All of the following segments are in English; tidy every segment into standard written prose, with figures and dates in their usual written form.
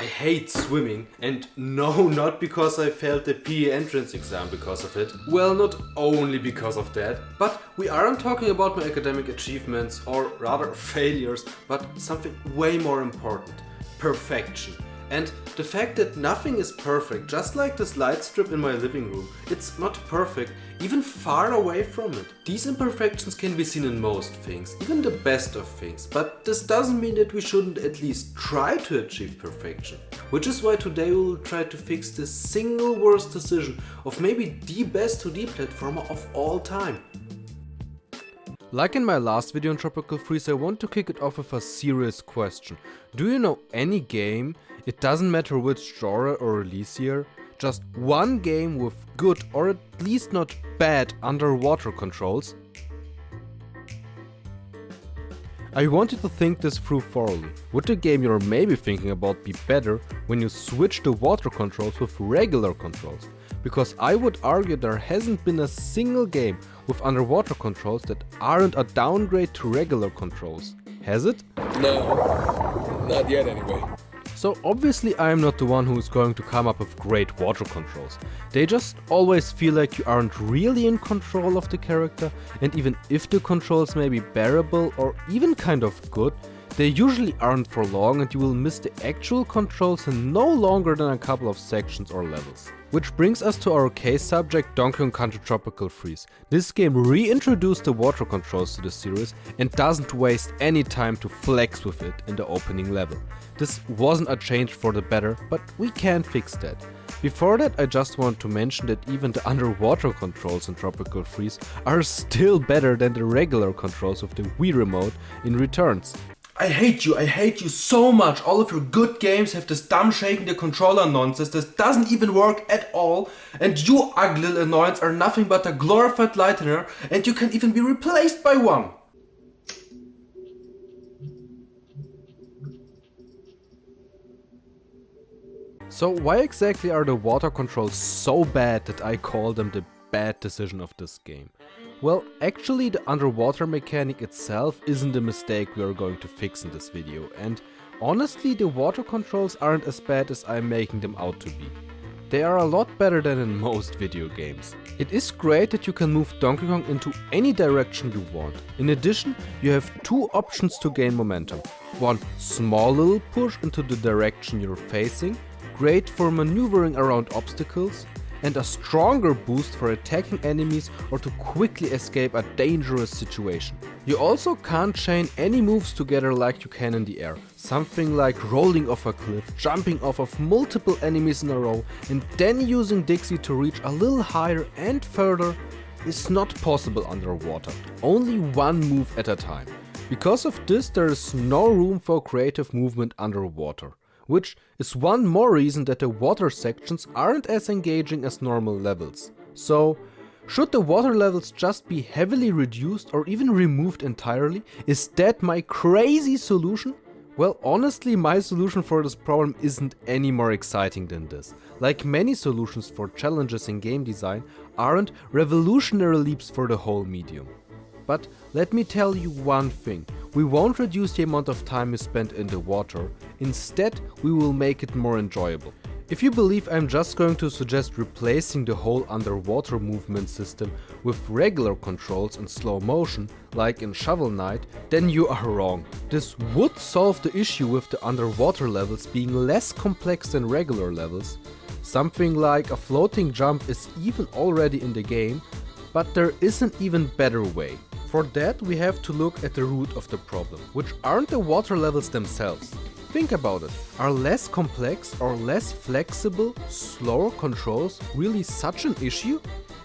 I hate swimming, and no, not because I failed the PE entrance exam because of it. Well, not only because of that, but we aren't talking about my academic achievements or rather failures, but something way more important: perfection. And the fact that nothing is perfect, just like this light strip in my living room, it's not perfect, even far away from it. These imperfections can be seen in most things, even the best of things, but this doesn't mean that we shouldn't at least try to achieve perfection. Which is why today we will try to fix the single worst decision of maybe the best 2D platformer of all time. Like in my last video on Tropical Freeze, I want to kick it off with a serious question. Do you know any game, it doesn't matter which genre or release year, just one game with good or at least not bad underwater controls? I want you to think this through thoroughly. Would the game you're maybe thinking about be better when you switch the water controls with regular controls? Because I would argue there hasn't been a single game with underwater controls that aren't a downgrade to regular controls. Has it? No, not yet anyway. So obviously I am not the one who is going to come up with great water controls. They just always feel like you aren't really in control of the character, and even if the controls may be bearable or even kind of good, they usually aren't for long and you will miss the actual controls in no longer than a couple of sections or levels. Which brings us to our case subject, Donkey Kong Country Tropical Freeze. This game reintroduced the water controls to the series and doesn't waste any time to flex with it in the opening level. This wasn't a change for the better, but we can fix that. Before that, I just want to mention that even the underwater controls in Tropical Freeze are still better than the regular controls of the Wii Remote in Returns. I hate you so much. All of your good games have this dumb shaking the controller nonsense that doesn't even work at all, and you ugly little annoyance are nothing but a glorified lightener, and you can even be replaced by one. So why exactly are the water controls so bad that I call them the bad decision of this game? Well, actually the underwater mechanic itself isn't the mistake we are going to fix in this video, and honestly the water controls aren't as bad as I'm making them out to be. They are a lot better than in most video games. It is great that you can move Donkey Kong into any direction you want. In addition, you have two options to gain momentum. One small little push into the direction you're facing, great for maneuvering around obstacles, and a stronger boost for attacking enemies or to quickly escape a dangerous situation. You also can't chain any moves together like you can in the air. Something like rolling off a cliff, jumping off of multiple enemies in a row, and then using Dixie to reach a little higher and further is not possible underwater. Only one move at a time. Because of this, there is no room for creative movement underwater. Which is one more reason that the water sections aren't as engaging as normal levels. So, should the water levels just be heavily reduced or even removed entirely? Is that my crazy solution? Well, honestly, my solution for this problem isn't any more exciting than this. Like many solutions for challenges in game design, aren't revolutionary leaps for the whole medium. But let me tell you one thing, we won't reduce the amount of time you spend in the water, instead we will make it more enjoyable. If you believe I'm just going to suggest replacing the whole underwater movement system with regular controls and slow motion, like in Shovel Knight, then you are wrong. This would solve the issue with the underwater levels being less complex than regular levels. Something like a floating jump is even already in the game, but there is an even better way. For that, we have to look at the root of the problem, which aren't the water levels themselves. Think about it, are less complex or less flexible, slower controls really such an issue?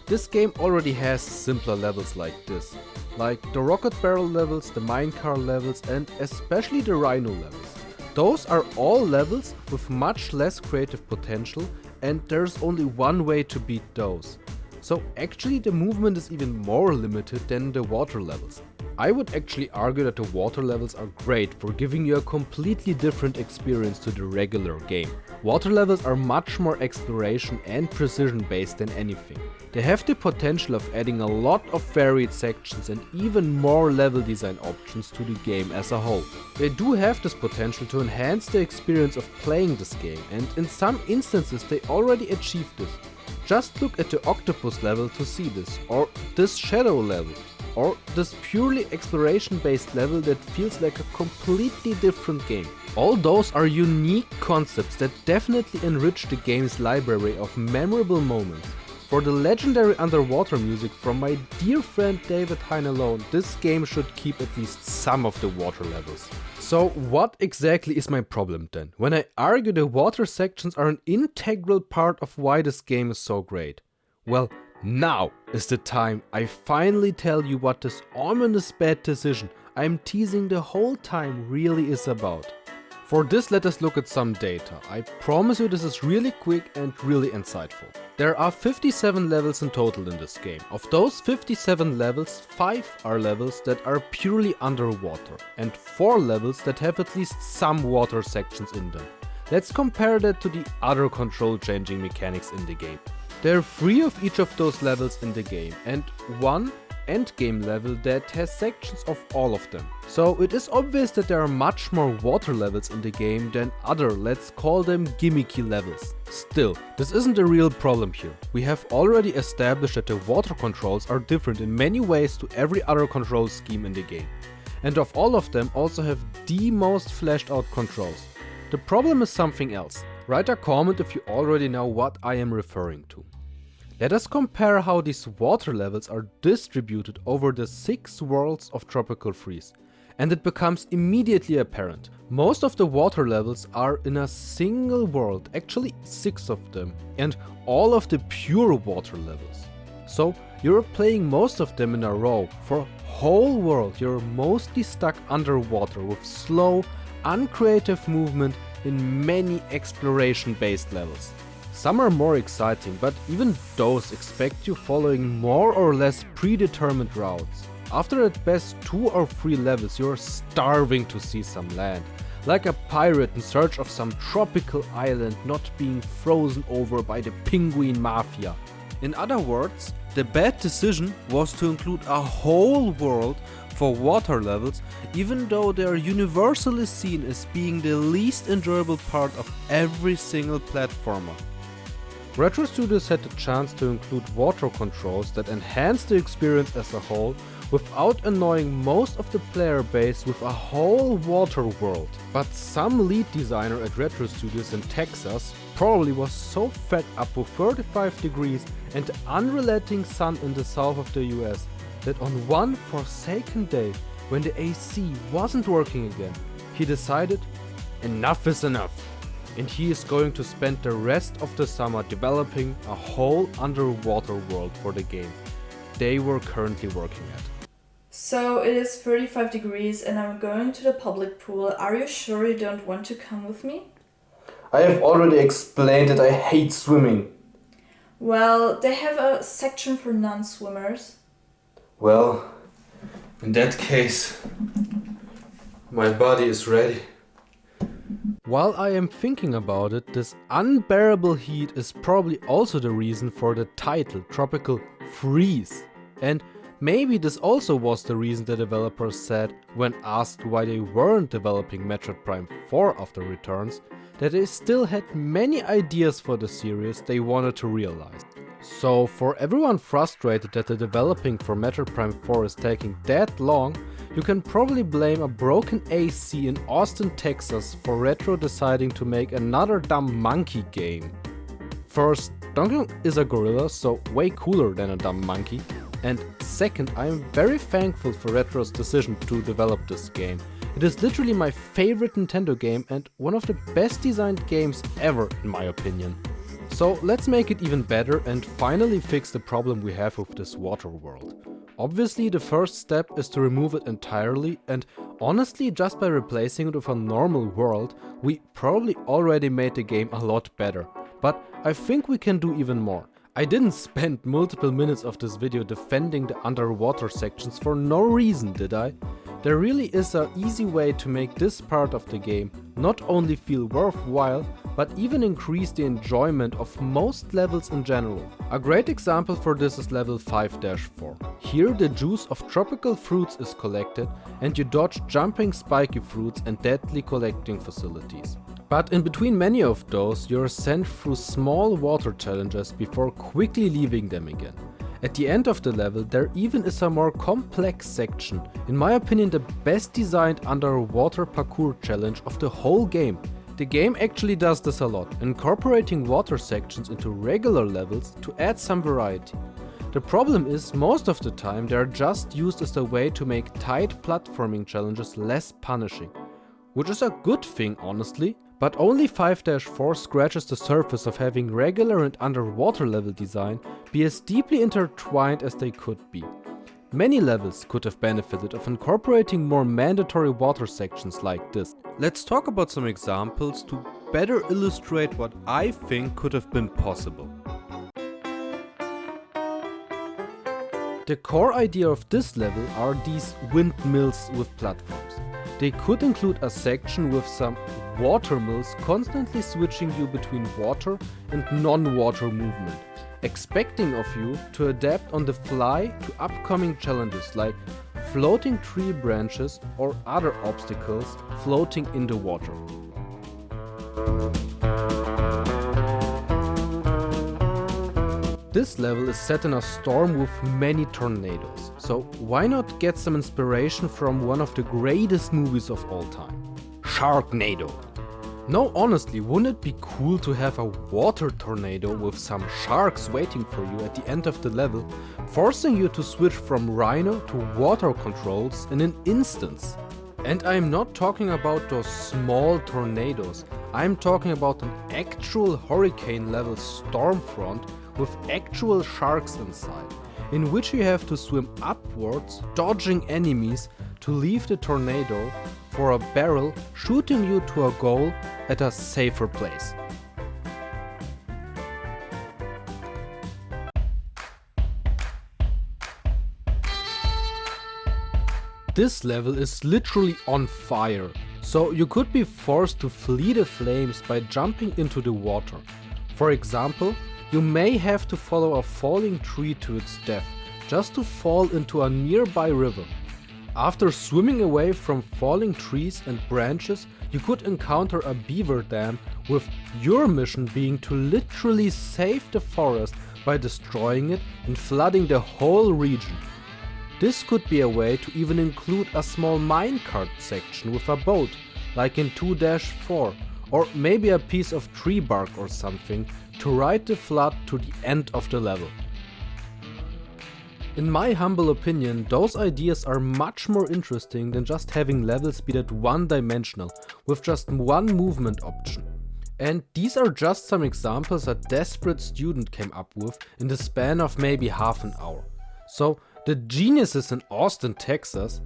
This game already has simpler levels like this, like the rocket barrel levels, the minecart levels, and especially the rhino levels. Those are all levels with much less creative potential, and there's only one way to beat those. So actually the movement is even more limited than the water levels. I would actually argue that the water levels are great for giving you a completely different experience to the regular game. Water levels are much more exploration and precision based than anything. They have the potential of adding a lot of varied sections and even more level design options to the game as a whole. They do have this potential to enhance the experience of playing this game, and in some instances they already achieved this. Just look at the octopus level to see this, or this shadow level, or this purely exploration based level that feels like a completely different game. All those are unique concepts that definitely enrich the game's library of memorable moments. For the legendary underwater music from my dear friend David Hein alone, this game should keep at least some of the water levels. So what exactly is my problem then, when I argue the water sections are an integral part of why this game is so great? Well, now is the time I finally tell you what this ominous bad decision I'm teasing the whole time really is about. For this, let us look at some data. I promise you this is really quick and really insightful. There are 57 levels in total in this game. Of those 57 levels, 5 are levels that are purely underwater and 4 levels that have at least some water sections in them. Let's compare that to the other control changing mechanics in the game. There are 3 of each of those levels in the game and 1 endgame level that has sections of all of them. So it is obvious that there are much more water levels in the game than other, let's call them gimmicky levels. Still, this isn't the real problem here. We have already established that the water controls are different in many ways to every other control scheme in the game. And of all of them also have the most fleshed out controls. The problem is something else. Write a comment if you already know what I am referring to. Let us compare how these water levels are distributed over the 6 worlds of Tropical Freeze. And it becomes immediately apparent. Most of the water levels are in a single world, actually 6 of them, and all of the pure water levels. So you're playing most of them in a row. For a whole world you're mostly stuck underwater with slow, uncreative movement in many exploration based levels. Some are more exciting, but even those expect you following more or less predetermined routes. After at best 2 or 3 levels you're starving to see some land, like a pirate in search of some tropical island not being frozen over by the penguin mafia. In other words, the bad decision was to include a whole world for water levels, even though they are universally seen as being the least enjoyable part of every single platformer. Retro Studios had the chance to include water controls that enhance the experience as a whole without annoying most of the player base with a whole water world. But some lead designer at Retro Studios in Texas probably was so fed up with 35 degrees and the unrelenting sun in the south of the US that on one forsaken day, when the AC wasn't working again, he decided enough is enough. And he is going to spend the rest of the summer developing a whole underwater world for the game they were currently working at. So it is 35 degrees and I'm going to the public pool. Are you sure you don't want to come with me? I have already explained that I hate swimming. Well, they have a section for non-swimmers. Well, in that case, my body is ready. While I am thinking about it, this unbearable heat is probably also the reason for the title, Tropical Freeze. And maybe this also was the reason the developers said, when asked why they weren't developing Metroid Prime 4 after Returns, that they still had many ideas for the series they wanted to realize. So for everyone frustrated that the developing for Metroid Prime 4 is taking that long, you can probably blame a broken AC in Austin, Texas for Retro deciding to make another dumb monkey game. First, Donkey Kong is a gorilla, so way cooler than a dumb monkey. And second, I am very thankful for Retro's decision to develop this game. It is literally my favorite Nintendo game and one of the best designed games ever in my opinion. So let's make it even better and finally fix the problem we have with this water world. Obviously the first step is to remove it entirely, and honestly just by replacing it with a normal world, we probably already made the game a lot better. But I think we can do even more. I didn't spend multiple minutes of this video defending the underwater sections for no reason, did I? There really is an easy way to make this part of the game not only feel worthwhile, but even increase the enjoyment of most levels in general. A great example for this is level 5-4. Here the juice of tropical fruits is collected and you dodge jumping spiky fruits and deadly collecting facilities. But in between many of those, you are sent through small water challenges before quickly leaving them again. At the end of the level, there even is a more complex section, in my opinion the best designed underwater parkour challenge of the whole game. The game actually does this a lot, incorporating water sections into regular levels to add some variety. The problem is, most of the time they are just used as a way to make tight platforming challenges less punishing. Which is a good thing honestly, but only 5-4 scratches the surface of having regular and underwater level design be as deeply intertwined as they could be. Many levels could have benefited of incorporating more mandatory water sections like this. Let's talk about some examples to better illustrate what I think could have been possible. The core idea of this level are these windmills with platforms. They could include a section with some water mills constantly switching you between water and non-water movement, expecting of you to adapt on the fly to upcoming challenges like floating tree branches or other obstacles floating in the water. This level is set in a storm with many tornadoes, so why not get some inspiration from one of the greatest movies of all time, Sharknado. No, honestly, wouldn't it be cool to have a water tornado with some sharks waiting for you at the end of the level, forcing you to switch from rhino to water controls in an instant? And I'm not talking about those small tornadoes, I'm talking about an actual hurricane level storm front with actual sharks inside, in which you have to swim upwards, dodging enemies to leave the tornado for a barrel shooting you to a goal at a safer place. This level is literally on fire, so you could be forced to flee the flames by jumping into the water. For example, you may have to follow a falling tree to its death, just to fall into a nearby river. After swimming away from falling trees and branches, you could encounter a beaver dam, with your mission being to literally save the forest by destroying it and flooding the whole region. This could be a way to even include a small minecart section with a boat, like in 2-4, or maybe a piece of tree bark or something to ride the flood to the end of the level. In my humble opinion, those ideas are much more interesting than just having levels be that one-dimensional with just one movement option. And these are just some examples a desperate student came up with in the span of maybe half an hour. So the geniuses in Austin, Texas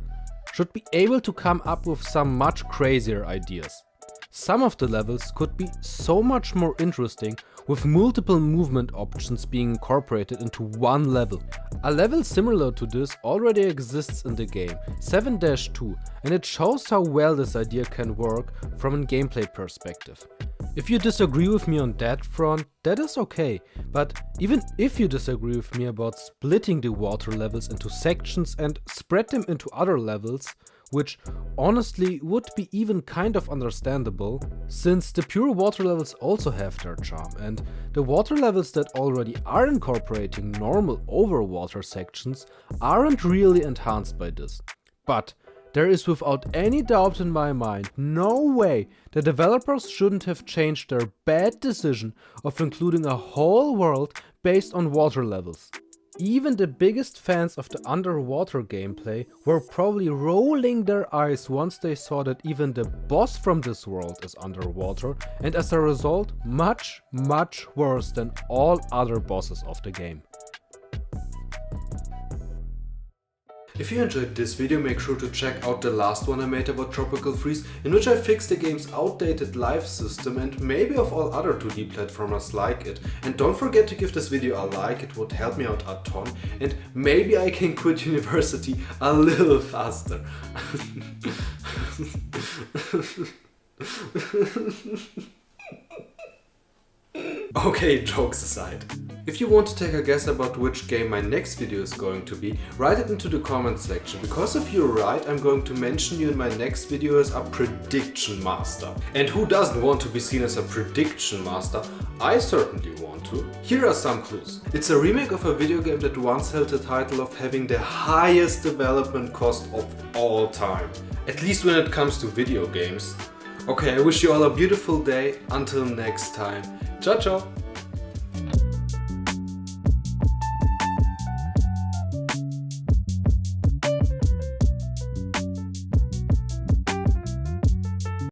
should be able to come up with some much crazier ideas. Some of the levels could be so much more interesting with multiple movement options being incorporated into one level. A level similar to this already exists in the game, 7-2, and it shows how well this idea can work from a gameplay perspective. If you disagree with me on that front, that is okay, but even if you disagree with me about splitting the water levels into sections and spread them into other levels, which honestly would be even kind of understandable, since the pure water levels also have their charm, and the water levels that already are incorporating normal overwater sections aren't really enhanced by this. But there is without any doubt in my mind no way the developers shouldn't have changed their bad decision of including a whole world based on water levels. Even the biggest fans of the underwater gameplay were probably rolling their eyes once they saw that even the boss from this world is underwater, and as a result much worse than all other bosses of the game. If you enjoyed this video, make sure to check out the last one I made about Tropical Freeze, in which I fixed the game's outdated life system and maybe of all other 2D platformers like it. And don't forget to give this video a like, it would help me out a ton, and maybe I can quit university a little faster. Okay, jokes aside. If you want to take a guess about which game my next video is going to be, write it into the comment section, because if you're right, I'm going to mention you in my next video as a prediction master. And who doesn't want to be seen as a prediction master? I certainly want to. Here are some clues. It's a remake of a video game that once held the title of having the highest development cost of all time. At least when it comes to video games. Okay, I wish you all a beautiful day. Until next time. Ciao, ciao!